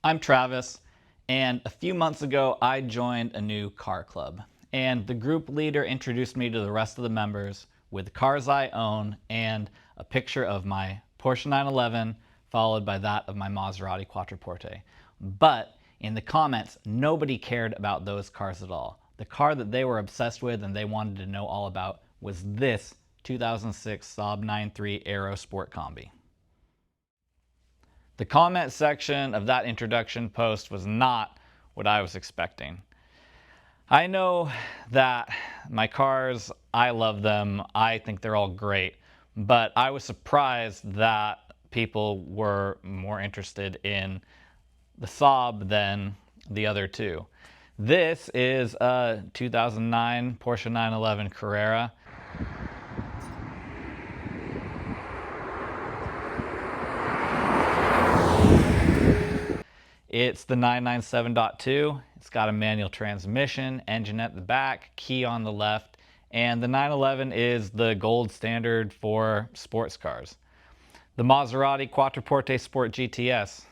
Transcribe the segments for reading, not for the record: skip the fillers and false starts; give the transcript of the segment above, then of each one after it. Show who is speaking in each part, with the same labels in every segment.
Speaker 1: I'm Travis, and a few months ago I joined a new car club. And the group leader introduced me to the rest of the members with cars I own and a picture of my Porsche 911 followed by that of my Maserati Quattroporte. But in the comments, nobody cared about those cars at all. The car that they were obsessed with and they wanted to know all about was this 2006 Saab 9.3 Aero SportCombi. The comment section of that introduction post was not what I was expecting. I know that my cars, I love them, I think they're all great, but I was surprised that people were more interested in the Saab than the other two. This is a 2009 Porsche 911 Carrera. It's the 997.2. It's got a manual transmission, engine at the back, key on the left, and the 911 is the gold standard for sports cars. The Maserati Quattroporte Sport GTS.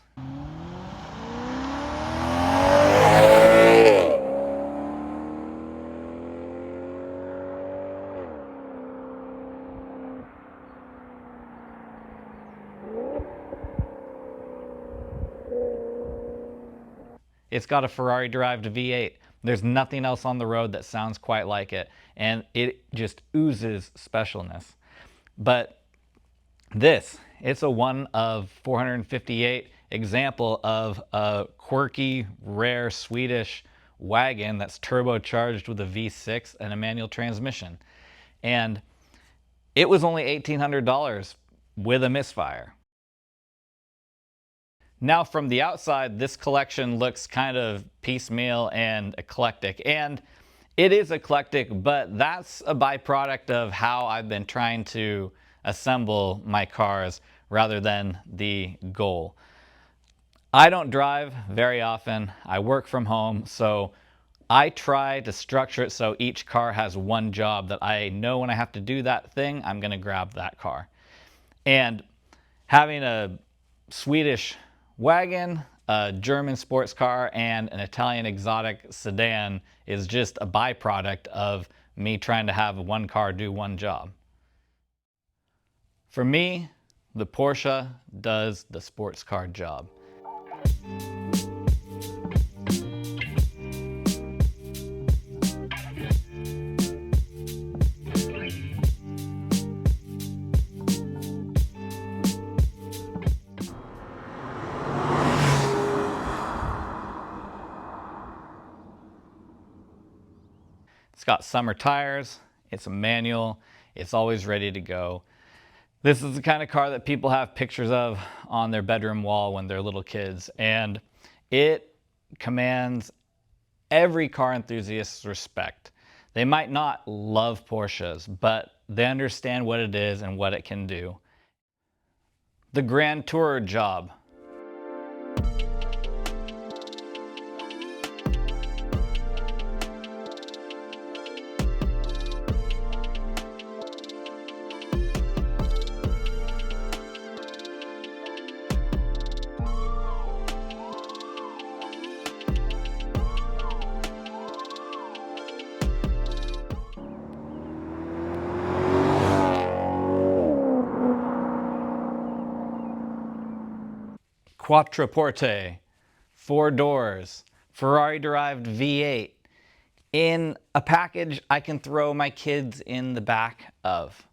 Speaker 1: It's got a Ferrari-derived V8. There's nothing else on the road that sounds quite like it, and it just oozes specialness. But it's a 1 of 458 example of a quirky, rare Swedish wagon that's turbocharged with a V6 and a manual transmission. And it was only $1,800 with a misfire. Now from the outside, this collection looks kind of piecemeal and eclectic, and it is eclectic, but that's a byproduct of how I've been trying to assemble my cars rather than the goal. I don't drive very often. I work from home, so I try to structure it so each car has one job that I know when I have to do that thing, I'm going to grab that car. And having a Swedish wagon, a German sports car, and an Italian exotic sedan is just a byproduct of me trying to have one car do one job. For me, the Porsche does the sports car job. It's got summer tires, it's a manual, it's always ready to go. This is the kind of car that people have pictures of on their bedroom wall when they're little kids, and it commands every car enthusiast's respect. They might not love Porsches, but they understand what it is and what it can do. The Grand Tourer job. Quattroporte, 4 doors, Ferrari-derived V8. In a package I can throw my kids in the back of.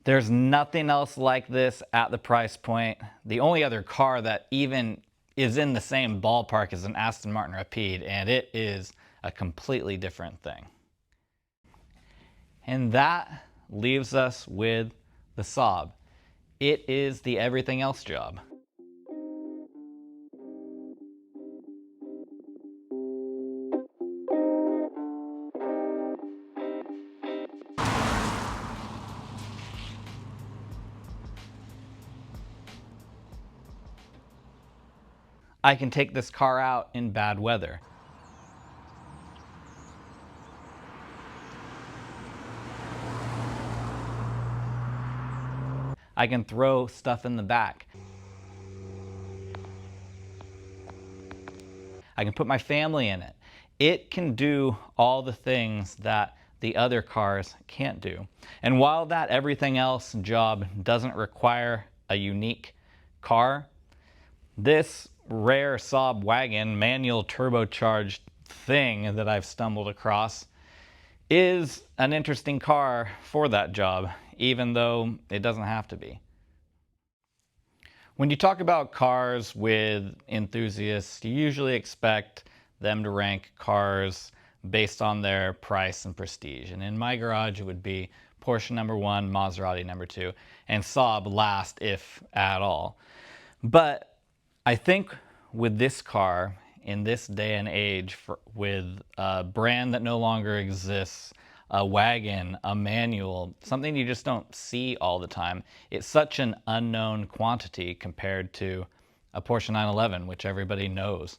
Speaker 1: There's nothing else like this at the price point. The only other car that even is in the same ballpark is an Aston Martin Rapide, and it is a completely different thing. And that leaves us with the Saab. It is the everything else job. I can take this car out in bad weather. I can throw stuff in the back. I can put my family in it. It can do all the things that the other cars can't do. And while that everything else job doesn't require a unique car, this rare Saab wagon manual turbocharged thing that I've stumbled across is an interesting car for that job, even though it doesn't have to be. When you talk about cars with enthusiasts, you usually expect them to rank cars based on their price and prestige. And in my garage, it would be Porsche number 1, Maserati number 2, and Saab last, if at all. But I think with this car, in this day and age, with a brand that no longer exists, a wagon, a manual, something you just don't see all the time, it's such an unknown quantity compared to a Porsche 911, which everybody knows.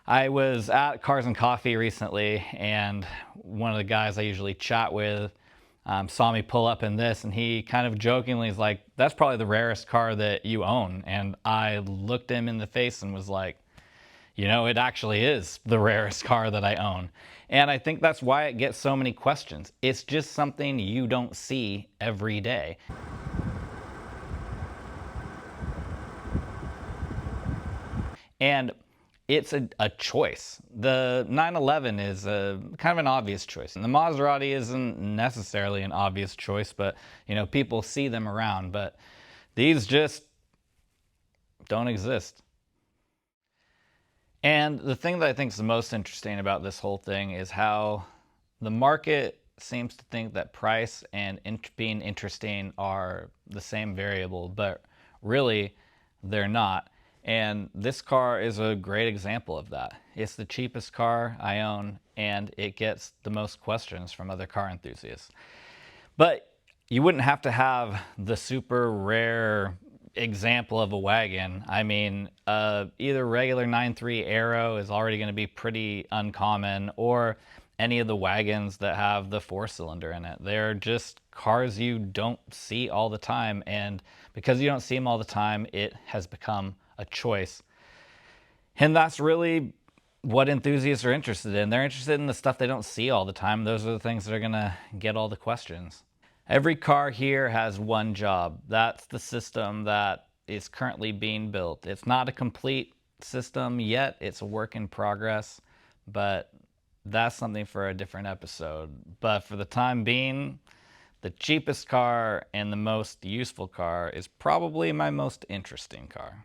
Speaker 1: I was at Cars and Coffee recently, and one of the guys I usually chat with saw me pull up in this, and he kind of jokingly is like, that's probably the rarest car that you own. And I looked him in the face and was like, you know, it actually is the rarest car that I own. And I think that's why it gets so many questions. It's just something you don't see every day. And it's a choice. The 911 is a kind of an obvious choice, and the Maserati isn't necessarily an obvious choice, but you know, people see them around, but these just don't exist. And the thing that I think is the most interesting about this whole thing is how the market seems to think that price and being interesting are the same variable, but really they're not. And this car is a great example of that. It's the cheapest car I own, and it gets the most questions from other car enthusiasts. But you wouldn't have to have the super rare example of a wagon. I mean, either regular 9.3 Aero is already going to be pretty uncommon, or any of the wagons that have the 4-cylinder in it. They're just cars you don't see all the time, and because you don't see them all the time, it has become a choice. And that's really what enthusiasts are interested in. They're interested in the stuff they don't see all the time. Those are the things that are going to get all the questions. Every car here has one job. That's the system that is currently being built. It's not a complete system yet. It's a work in progress, but that's something for a different episode. But for the time being, the cheapest car and the most useful car is probably my most interesting car.